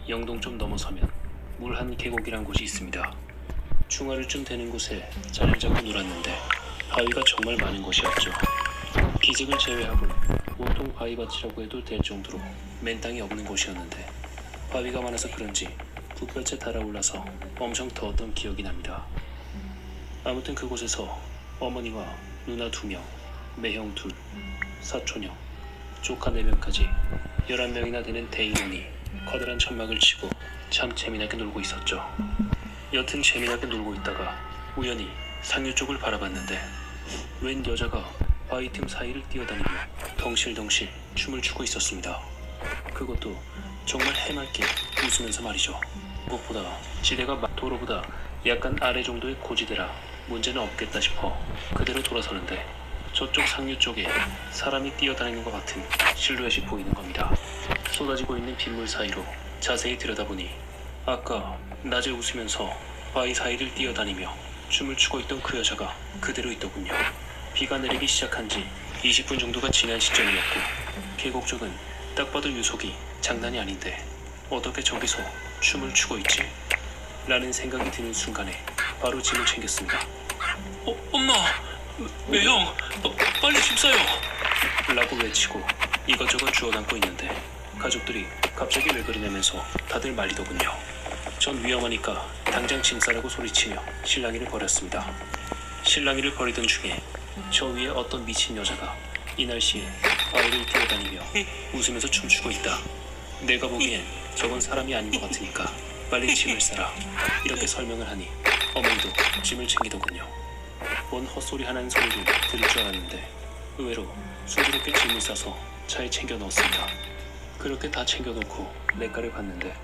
영동 좀 넘어서면 물한 계곡이란 곳이 있습니다. 중하루쯤 되는 곳에 자리를 잡고 놀았는데 바위가 정말 많은 곳이었죠. 기슭을 제외하고 온통 바위밭이라고 해도 될 정도로 맨 땅이 없는 곳이었는데 바위가 많아서 그런지 붓볕에 달아올라서 엄청 더웠던 기억이 납니다. 아무튼 그곳에서 어머니와 누나 2명, 매형 2, 사촌형, 조카 4명까지 11명이나 되는 대인원이 커다란 천막을 치고 참 재미나게 놀고 있었죠. 여튼 재미나게 놀고 있다가 우연히 상류 쪽을 바라봤는데 웬 여자가 바위 틈 사이를 뛰어다니며 덩실덩실 춤을 추고 있었습니다. 그것도 정말 해맑게 웃으면서 말이죠. 무엇보다 지대가 도로보다 약간 아래 정도의 고지대라 문제는 없겠다 싶어 그대로 돌아서는데 저쪽 상류 쪽에 사람이 뛰어다니는 것 같은 실루엣이 보이는 겁니다. 쏟아지고 있는 빗물 사이로 자세히 들여다보니 아까 낮에 웃으면서 바위 사이를 뛰어다니며 춤을 추고 있던 그 여자가 그대로 있더군요. 비가 내리기 시작한 지 20분 정도가 지난 시점이었고 계곡 쪽은 딱 봐도 유속이 장난이 아닌데 어떻게 저기서 춤을 추고 있지? 라는 생각이 드는 순간에 바로 짐을 챙겼습니다. 엄마! 매형! 빨리 짐 싸요! 라고 외치고 이것저것 주워 담고 있는데 가족들이 갑자기 왜 그러냐면서 다들 말리더군요. 전 위험하니까 당장 짐 싸라고 소리치며 실랑이를 벌였습니다. 실랑이를 벌이던 중에 저 위에 어떤 미친 여자가 이 날씨에 바위를 뛰어다니며 웃으면서 춤추고 있다. 내가 보기엔 저건 사람이 아닌 것 같으니까 빨리 짐을 싸라. 이렇게 설명을 하니 어머니도 짐을 챙기더군요. 뭔 헛소리 하는 소리를 들을 줄 알았는데 의외로 순조롭게 짐을 싸서 차에 챙겨 넣었습니다. 그렇게 다 챙겨놓고 냇가를 봤는데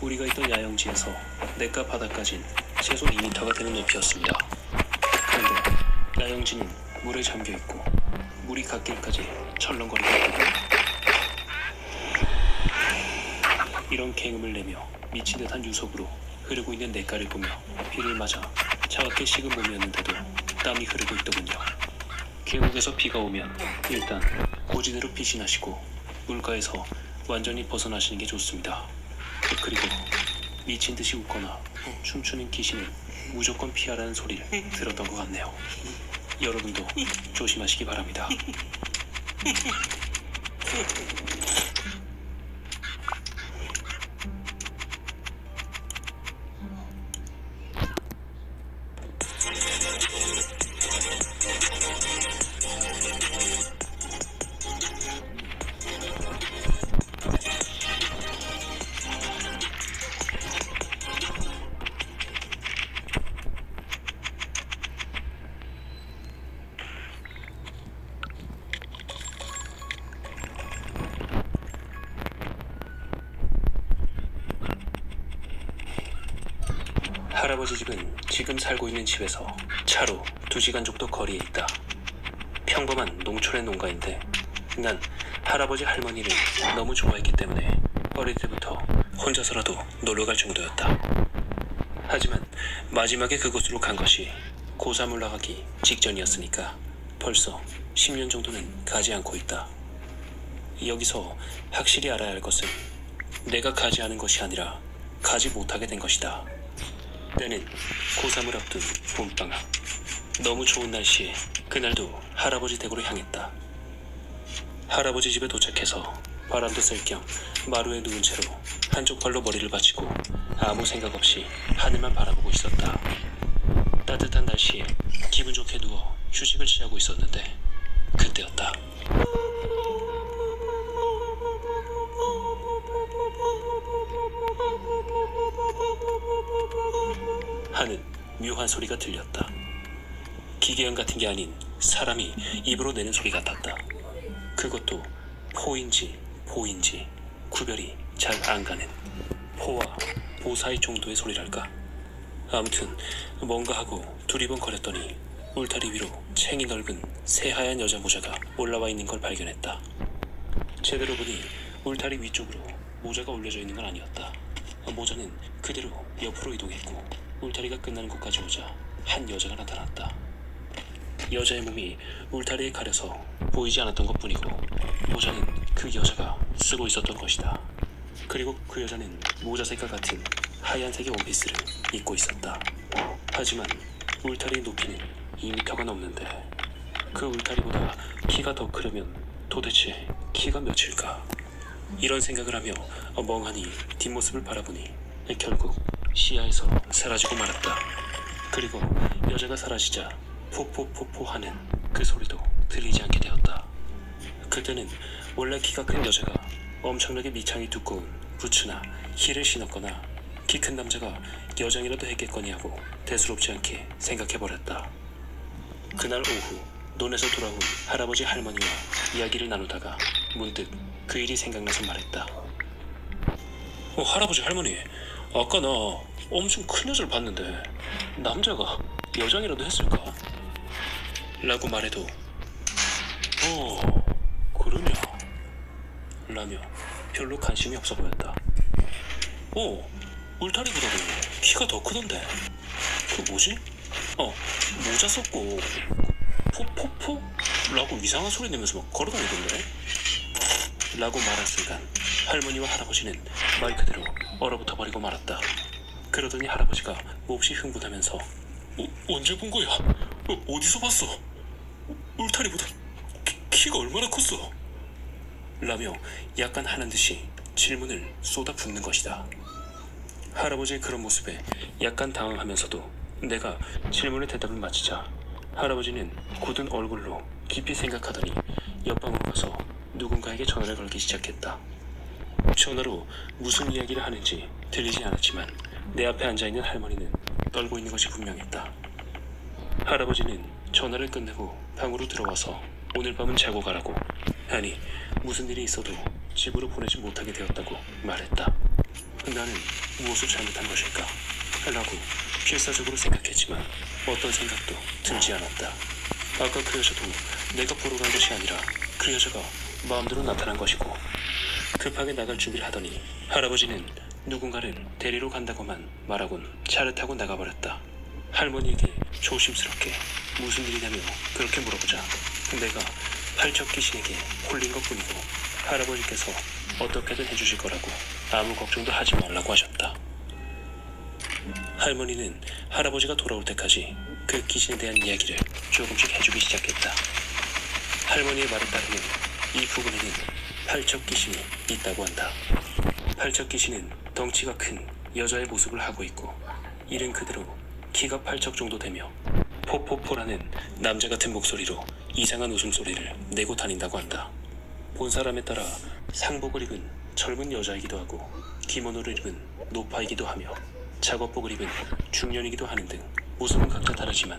우리가 있던 야영지에서 냇가 바닥까진 최소 2m가 되는 높이였습니다. 그런데 야영지는 물에 잠겨있고 물이 갓길까지 철렁거리고 있거든요. 이런 갱음을 내며 미친 듯한 유속으로 흐르고 있는 냇가를 보며 비를 맞아 차갑게 식은 몸이었는데도 땀이 흐르고 있더군요. 계곡에서 비가 오면 일단 고지대로 피신하시고 물가에서 완전히 벗어나시는 게 좋습니다. 그리고 미친 듯이 웃거나 춤추는 귀신은 무조건 피하라는 소리를 들었던 것 같네요. 여러분도 조심하시기 바랍니다. 할아버지 집은 지금 살고 있는 집에서 차로 2시간 정도 거리에 있다. 평범한 농촌의 농가인데 난 할아버지 할머니를 너무 좋아했기 때문에 어릴 때부터 혼자서라도 놀러갈 정도였다. 하지만 마지막에 그곳으로 간 것이 고3 올라가기 직전이었으니까 벌써 10년 정도는 가지 않고 있다. 여기서 확실히 알아야 할 것은 내가 가지 않은 것이 아니라 가지 못하게 된 것이다. 때는 고3을 앞둔 봄방학. 너무 좋은 날씨에 그날도 할아버지 댁으로 향했다. 할아버지 집에 도착해서 바람도 쐴 겸 마루에 누운 채로 한쪽 발로 머리를 받치고 아무 생각 없이 하늘만 바라보고 있었다. 따뜻한 날씨에 기분 좋게 누워 휴식을 취하고 있었는데 그때였다. 하는 묘한 소리가 들렸다. 기계음 같은 게 아닌 사람이 입으로 내는 소리 같았다. 그것도 포인지 보인지 구별이 잘 안 가는 포와 보 사이 정도의 소리랄까. 아무튼 뭔가 하고 두리번거렸더니 울타리 위로 챙이 넓은 새하얀 여자 모자가 올라와 있는 걸 발견했다. 제대로 보니 울타리 위쪽으로 모자가 올려져 있는 건 아니었다. 모자는 그대로 옆으로 이동했고 울타리가 끝나는 곳까지 오자 한 여자가 나타났다. 여자의 몸이 울타리에 가려서 보이지 않았던 것뿐이고 모자는 그 여자가 쓰고 있었던 것이다. 그리고 그 여자는 모자 색깔 같은 하얀색의 원피스를 입고 있었다. 하지만 울타리 높이는 2미터가 넘는데 그 울타리보다 키가 더 크려면 도대체 키가 몇일까? 이런 생각을 하며 멍하니 뒷모습을 바라보니 결국 시야에서 사라지고 말았다. 그리고 여자가 사라지자 포포포포 하는 그 소리도 들리지 않게 되었다. 그때는 원래 키가 큰 여자가 엄청나게 밑창이 두꺼운 부츠나 힐을 신었거나 키 큰 남자가 여장이라도 했겠거니 하고 대수롭지 않게 생각해버렸다. 그날 오후 논에서 돌아온 할아버지 할머니와 이야기를 나누다가 문득 그 일이 생각나서 말했다. 할아버지 할머니, 아까 나 엄청 큰 여자를 봤는데 남자가 여장이라도 했을까? 라고 말해도 그러냐? 라며 별로 관심이 없어 보였다. 울타리보다도 키가 더 크던데 그 뭐지? 모자 썼고 포포포? 라고 이상한 소리 내면서 막 걸어다니던데? 라고 말한 순간 할머니와 할아버지는 말 그대로 얼어붙어 버리고 말았다. 그러더니 할아버지가 몹시 흥분하면서 언제 본 거야? 어디서 봤어? 울타리보다 키가 얼마나 컸어? 라며 약간 하는 듯이 질문을 쏟아붓는 것이다. 할아버지의 그런 모습에 약간 당황하면서도 내가 질문의 대답을 마치자 할아버지는 굳은 얼굴로 깊이 생각하더니 옆방으로 가서 누군가에게 전화를 걸기 시작했다. 전화로 무슨 이야기를 하는지 들리지 않았지만 내 앞에 앉아있는 할머니는 떨고 있는 것이 분명했다. 할아버지는 전화를 끝내고 방으로 들어와서 오늘 밤은 자고 가라고, 아니 무슨 일이 있어도 집으로 보내지 못하게 되었다고 말했다. 나는 무엇을 잘못한 것일까? 라고 필사적으로 생각했지만 어떤 생각도 들지 않았다. 아까 그 여자도 내가 보러 간 것이 아니라 그 여자가 마음대로 나타난 것이고 급하게 나갈 준비를 하더니 할아버지는 누군가를 데리러 간다고만 말하곤 차를 타고 나가버렸다. 할머니에게 조심스럽게 무슨 일이냐며 그렇게 물어보자 내가 팔척 귀신에게 홀린 것뿐이고 할아버지께서 어떻게든 해주실 거라고 아무 걱정도 하지 말라고 하셨다. 할머니는 할아버지가 돌아올 때까지 그 귀신에 대한 이야기를 조금씩 해주기 시작했다. 할머니의 말에 따르면 이 부근에는 팔척 귀신이 있다고 한다. 팔척 귀신은 덩치가 큰 여자의 모습을 하고 있고 이른 그대로 키가 8척 정도 되며 포포포라는 남자 같은 목소리로 이상한 웃음소리를 내고 다닌다고 한다. 본 사람에 따라 상복을 입은 젊은 여자이기도 하고 기모노를 입은 노파이기도 하며 작업복을 입은 중년이기도 하는 등 모습은 각자 다르지만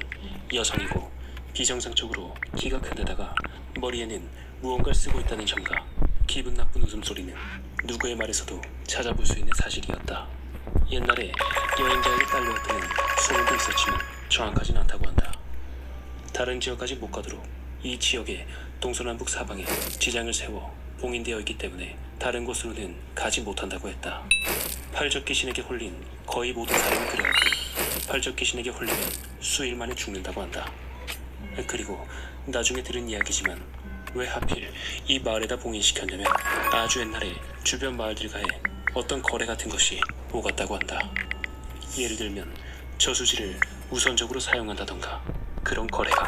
여성이고 비정상적으로 키가 큰 데다가 머리에는 무언가를 쓰고 있다는 점과 기분 나쁜 웃음소리는 누구의 말에서도 찾아볼 수 있는 사실이었다. 옛날에 여행자에게 딸려왔다는 소문도 있었지만 정확하진 않다고 한다. 다른 지역까지 못 가도록 이 지역의 동서남북 사방에 지장을 세워 봉인되어 있기 때문에 다른 곳으로는 가지 못한다고 했다. 팔적 귀신에게 홀린 거의 모든 사람이 그래왔고 팔적 귀신에게 홀리면 수일 만에 죽는다고 한다. 그리고 나중에 들은 이야기지만 왜 하필 이 마을에다 봉인시켰냐면 아주 옛날에 주변 마을들과의 어떤 거래 같은 것이 오갔다고 한다. 예를 들면 저수지를 우선적으로 사용한다던가 그런 거래가.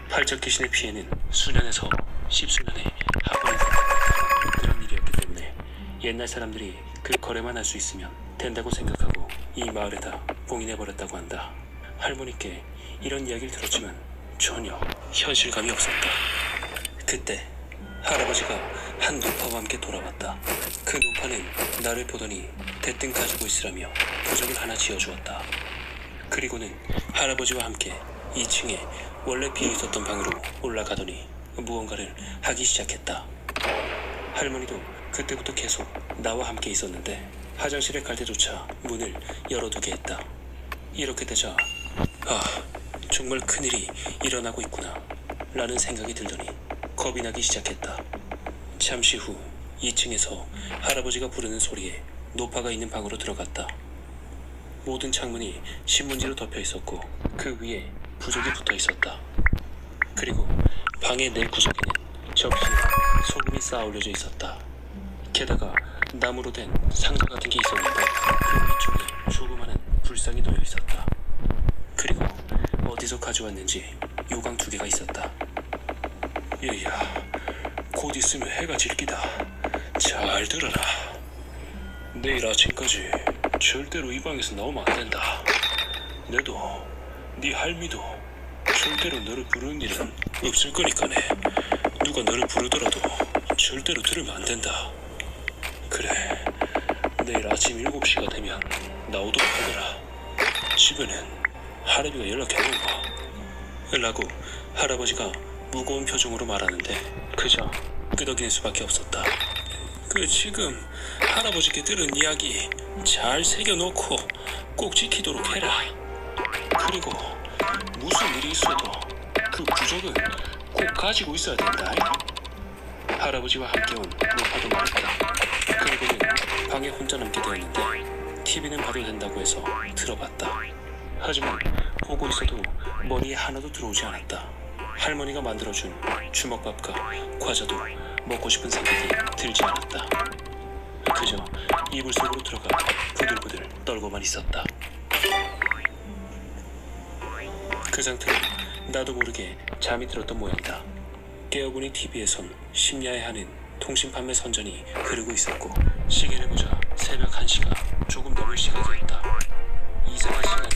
팔적 귀신의 피해는 수년에서 십수년에 한 번에 그런 일이었기 때문에 옛날 사람들이 그 거래만 할 수 있으면 된다고 생각하고 이 마을에다 봉인해버렸다고 한다. 할머니께 이런 이야기를 들었지만 전혀 현실감이 없었다. 그때 할아버지가 한 노파와 함께 돌아왔다. 그 노파는 나를 보더니 대뜸 가지고 있으라며 부적을 하나 지어주었다. 그리고는 할아버지와 함께 2층에 원래 비어있었던 방으로 올라가더니 무언가를 하기 시작했다. 할머니도 그때부터 계속 나와 함께 있었는데 화장실에 갈 때조차 문을 열어두게 했다. 이렇게 되자 정말 큰일이 일어나고 있구나 라는 생각이 들더니 겁이 나기 시작했다. 잠시 후 2층에서 할아버지가 부르는 소리에 노파가 있는 방으로 들어갔다. 모든 창문이 신문지로 덮여 있었고 그 위에 부적이 붙어 있었다. 그리고 방의 네 구석에는 접시에 소금이 쌓아 올려져 있었다. 게다가 나무로 된 상자 같은 게 있었는데 그 위쪽에 조그마한 불상이 놓여 있었다. 그리고 어디서 가져왔는지 요강 2개가 있었다. 얘야, 곧 있으면 해가 질 기다. 잘 들어라. 내일 아침까지 절대로 이 방에서 나오면 안 된다. 내도 네 할미도 절대로 너를 부르는 일은 없을 거니까네. 누가 너를 부르더라도 절대로 들으면 안 된다. 그래, 내일 아침 7시가 되면 나오도록 하거라. 집에는 할아비가 연락해놓은가? 라고 할아버지가 무거운 표정으로 말하는데 그저 끄덕이는 수밖에 없었다. 그 지금 할아버지께 들은 이야기 잘 새겨놓고 꼭 지키도록 해라. 그리고 무슨 일이 있어도 그 부적은 꼭 가지고 있어야 된다. 할아버지와 함께 온 노파도 말했다. 그리고는 방에 혼자 남게 되었는데 TV는 봐도 된다고 해서 들어봤다. 하지만 보고 있어도 머리에 하나도 들어오지 않았다. 할머니가 만들어준 주먹밥과 과자도 먹고 싶은 생각이 들지 않았다. 그저 이불 속으로 들어가 부들부들 떨고만 있었다. 그 상태로 나도 모르게 잠이 들었던 모양이다. 깨어보니 TV에선 심야에 하는 통신 판매 선전이 흐르고 있었고 시계를 보자 새벽 1시가 조금 넘을 시각이었다. 이상한 시간에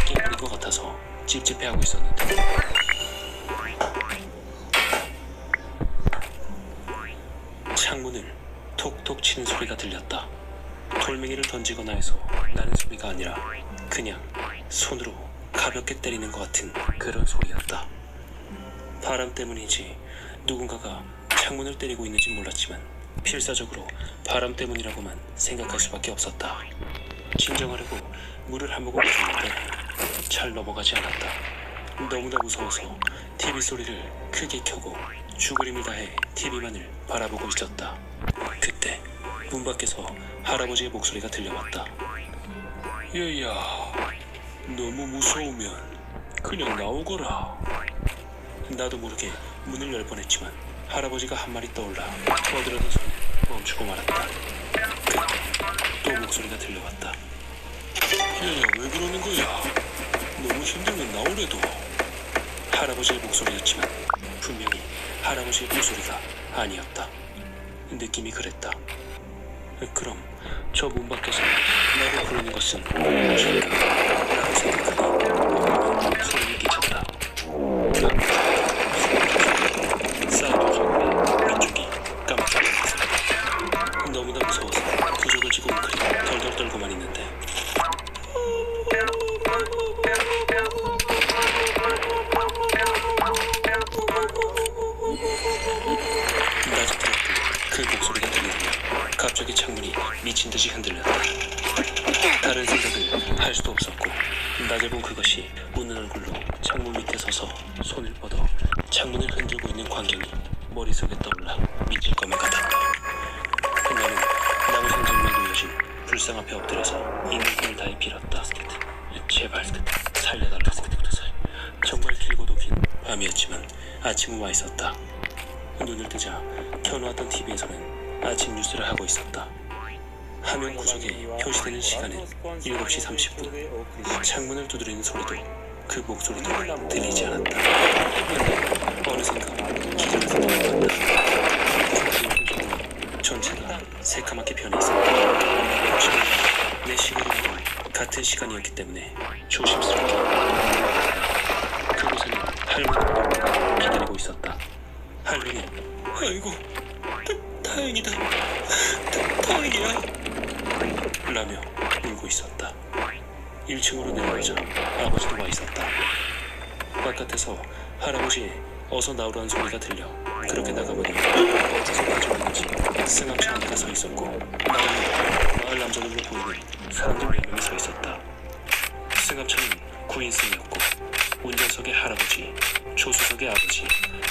깨버린 것 같아서 찝찝해하고 있었는데 창문을 톡톡 치는 소리가 들렸다. 돌멩이를 던지거나 해서 나는 소리가 아니라 그냥 손으로 가볍게 때리는 것 같은 그런 소리였다. 바람 때문인지 누군가가 창문을 때리고 있는지 몰랐지만 필사적으로 바람 때문이라고만 생각할 수밖에 없었다. 진정하려고 물을 한 모금 마셨는데 잘 넘어가지 않았다. 너무나 무서워서 TV 소리를 크게 켜고 죽으림을 다해 TV만을 바라보고 있었다. 그때 문 밖에서 할아버지의 목소리가 들려왔다. 얘야, 너무 무서우면 그냥 나오거라. 나도 모르게 문을 열 뻔했지만 할아버지가 한 말이 떠올라 떠들어던 손을 멈추고 말았다. 그때 또 목소리가 들려왔다. 얘야, 왜 그러는 거야? 너무 힘들면 나오래도. 할아버지의 목소리였지만 분명히 할아버지의 목소리가 아니었다. 느낌이 그랬다. 그럼 저 문 밖에서 나를 부르는 것은 무엇일까? 라고 생각하니 소름이 끼쳤다. 사이드 정면 왼쪽이 깜빡하게 있었다. 너무나 무서워서 부적을 쥐고 웅크리 덜덜 떨고만 있는데 낮에 들었던 그 목소리가 들리며 갑자기 창문이 미친 듯이 흔들렸다. 다른 생각을 할 수도 없었고 낮에 본 그것이 웃는 얼굴로 창문 밑에 서서 손을 뻗어 창문을 흔들고 있는 광경이 머릿속에 떠올라 미칠 것만 같았다. 나는 나무 상점에 놓여진 불상 앞에 엎드려서 있는 힘을 다해 빌었다. 제발 살려달라. 정말 길고도 긴 밤이었지만 아침은 와 있었다. 눈을 뜨자 켜놓았던 TV에서는 아침 뉴스를 하고 있었다. 화면 구석에 표시되는 시간은 7시 30분. 창문을 두드리는 소리도 그 목소리도 들리지 않았다. 그런데 어느샌가 기절을 생각해봤다. 전체가 새카맣게 변해 있었다. 혹시나 내 시간이랑 같은 시간이었기 때문에 조심스럽게 그곳에는 할머니가 기다리고 있었다. 할머니, 아이고, 다행이다. 다행이야. 라며 울고 있었다. 1층으로 내려가자 아버지도 와 있었다. 바깥에서 할아버지의 어서 나오라는 소리가 들려 그렇게 나가보니 어디서 가져왔는지 승합차 안에가 서 있었고 나가면 마을 남자들로 보이는 사람들 몇 명이 서 있었다. 승합차는 9인승이었고 운전석의 할아버지, 조수석의 아버지,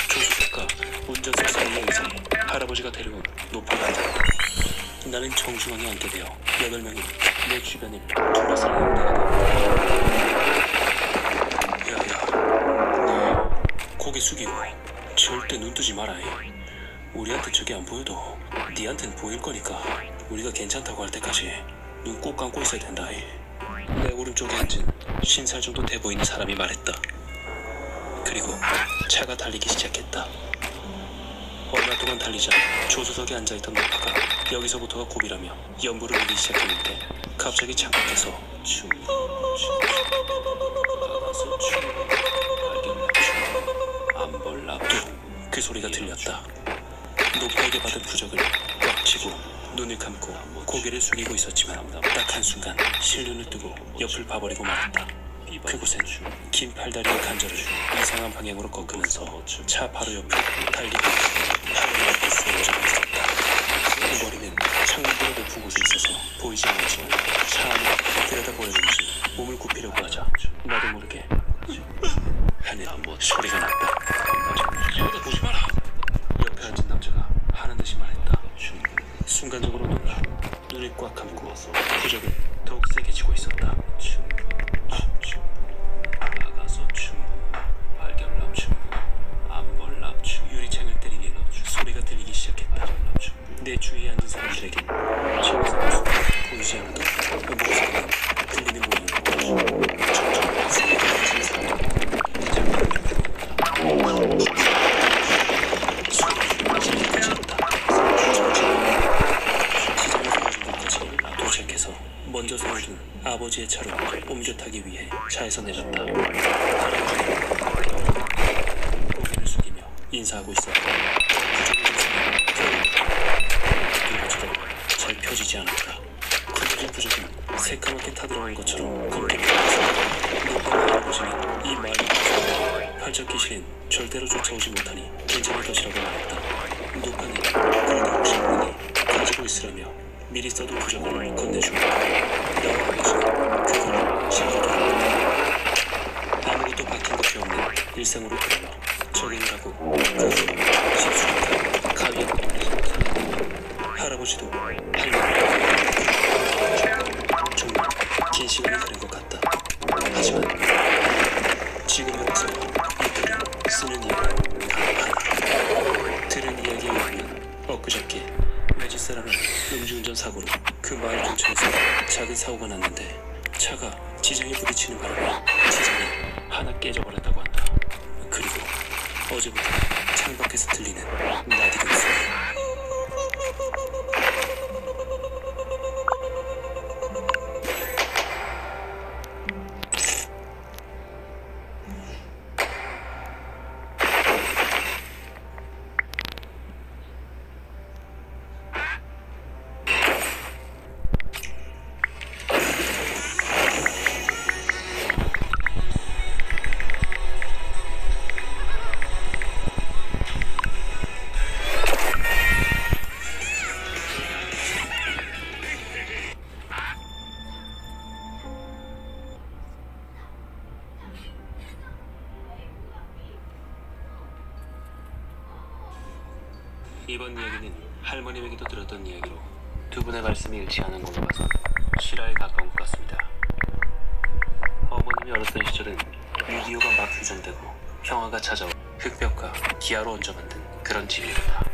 조수석과 운전석 사이의 의자에 할아버지가 데려온 노파가 앉았다. 나는 정중앙에 앉게 되어 8명이 내 주변을 둘러싸는 형태가 되었다. 야야, 고개 숙이고 절대 눈 뜨지 마라. 우리한테 저기 안 보여도 니한텐 보일 거니까 우리가 괜찮다고 할 때까지 눈 꼭 감고 있어야 된다. 내 오른쪽에 앉은 50살 정도 돼 보이는 사람이 말했다. 그리고 차가 달리기 시작했다. 얼마 동안 달리자 조수석에 앉아있던 노파가 여기서부터가 고비라며 연부를 울리기 시작했는데 갑자기 창밖에서 춤 나가서 춤 발견나 춤 안벌납도 그 소리가 들렸다. 노파에게 받은 부적을 꽉 쥐고 눈을 감고 고개를 숙이고 있었지만 딱 한순간 실눈을 뜨고 옆을 봐버리고 말았다. 그곳엔 긴 팔다리의 간절을 이상한 방향으로 꺾으면서 차 바로 옆에 달리고 팔을 옆에 쓰러져 있었다. 머리는 창문보다 높은 곳에 있어서 보이지 않았지만 차 안에 들여다보였는지 몸을 굽히려고 하자 나도 모르게 하는 소리가 났다. 저기다 보지 마라. 옆에 앉은 남자가 하는 듯이 말했다. 순간적으로 놀라 눈을 꽉 감고 부적을 더욱 세게 쥐고 있었다. 나가서 춤 발견납 춤 안벌납 춤 유리창을 때리는 소리가 들리기 시작했다. 내 주위에 앉은 사람들에겐 저기서 순간 보이지 않아도 목소리가 들리는 모양이고 점점 소리가 커지는 사람들 장난을 좀 주었다. 먼저 세워둔 아버지의 차로 옮겨 타기 위해 차에서 내렸다. 고개를 숙이며 인사하고 있었다. 부적을 잘 펴지지 않았다. 굵은 부적은 새까맣게 타들어온 것처럼 검게 펴졌다. 노파가 할아버지는 이 말을 팔적 귀신은 절대로 쫓아오지 못하니 괜찮을 것이라고 말했다. 노파는 굵은 부적을 가지고 있으라며 미리 써둔 부적을 건네주고 나와 아버지는 그걸 신고했다. 아무것도 박힌 것이 없는 일상으로 돌아와 적응을 하고 그 후 십수년 가위에 올렸다. 할아버지도 할머니도 정말 긴 시간이 흐른 것 같다. 하지만 지금 와서 이들을 쓰는 이유는 하나. 들은 이야기에 의하면 엊그저께 외지 사람은 음주운전 사고로 그 마을 근처에서 작은 사고가 났는데 차가 지장에 부딪히는 바람에 지장이 하나 깨져버렸다고 한다. 그리고 어제부터 창밖에서 들리는 나디는 소리. 이번 이야기는 할머님에게도 들었던 이야기로 두 분의 말씀이 일치하는 걸로 봐서 실화에 가까운 것 같습니다. 어머님이 어렸던 시절은 6.25가 막 휴전되고 평화가 찾아오 흑벽과 기아로 얹어 만든 그런 집이었다.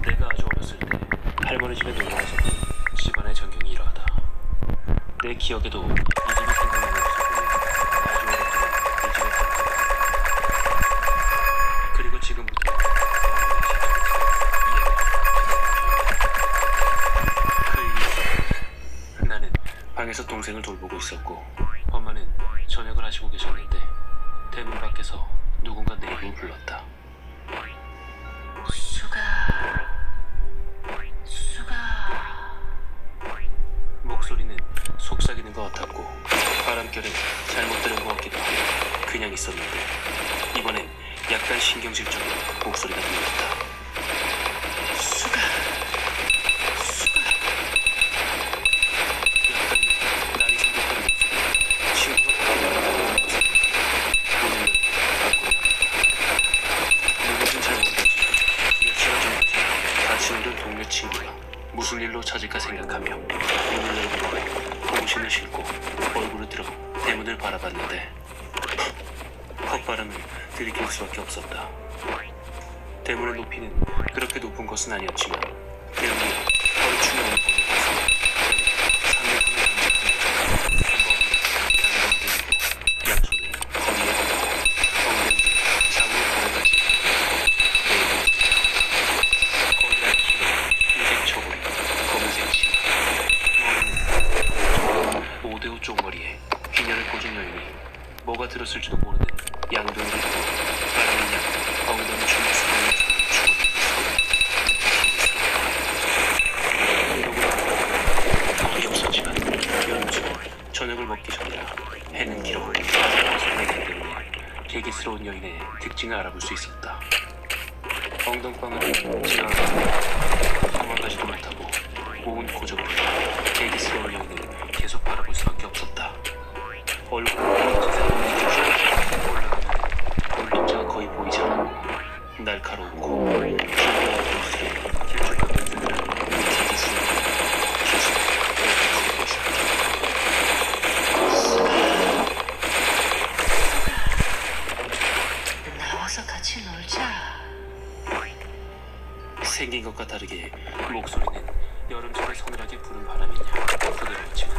내가 아주 어렸을 때 할머니 집에 놀러와서 집안의 전경이 이러하다. 내 기억에도 이 집이 생각나는 모습은 아주 오랫동안 이 집에 살았다. 그리고 지금부터 방에서 동생을 돌보고 있었고 엄마는 저녁을 하시고 계셨는데 대문 밖에서 누군가 내 이름을 불렀다. 수가 목소리는 속삭이는 것 같았고 바람결에 잘못 들은 것 같기도 하고 그냥 있었는데 이번엔 약간 신경질적인 목소리가 들렸다. 무슨 일로 찾을까 생각하며 문을 열고 고무신을 신고 얼굴을 들어 대문을 바라봤는데 헛바람을 들이킬 수밖에 없었다. 대문의 높이는 그렇게 높은 것은 아니었지만 대문이 거리충을 오는 것을 봐서 상륙함을 감지하고 양손을 거리에 걸고 엉덩이를 좌우로 보내가지 거대한 키에 흰색 저고리, 검은색 치마, 머리는 5대5 쪽머리에 균열을 꽂은 여인이 뭐가 들었을지도 모르는 양동이를 두고 빠르는 양 엉덩이 중에 사람을 죽고 있는 없었지만 연주 저녁을 먹기 전이라 해는 길어 소리이기 때문에 계기스러운 여인의 특징을 알아볼 수 있었다. 엉덩방은 지나가고 도망가지도 못하고 온 고적으로 계기스러운 여인을 계속 바라볼 수밖에 없었다. 얼굴을 올라가면 골동자가 거의 보이지 않았고 날카롭고 기괴한 모습에 길쭉한 멘트들은 계기스러운 계속 보고 있었다. 나와서 같이 놀자. 생긴 것과 다르게 목소리는 여름철에 서늘하게 부는 바람이냐 부드러웠지만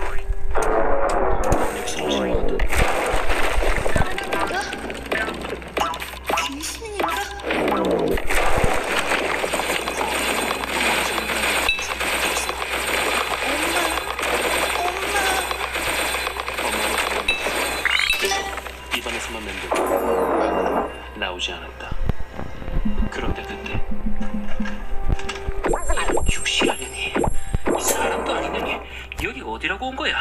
강력스러우지 않았다. 귀신이니까? 입안에서만 맴돌고 나오지 않았다. 그런데 그때 육시라려니 이 사람도 아니느니 여기 어디라고 온 거야?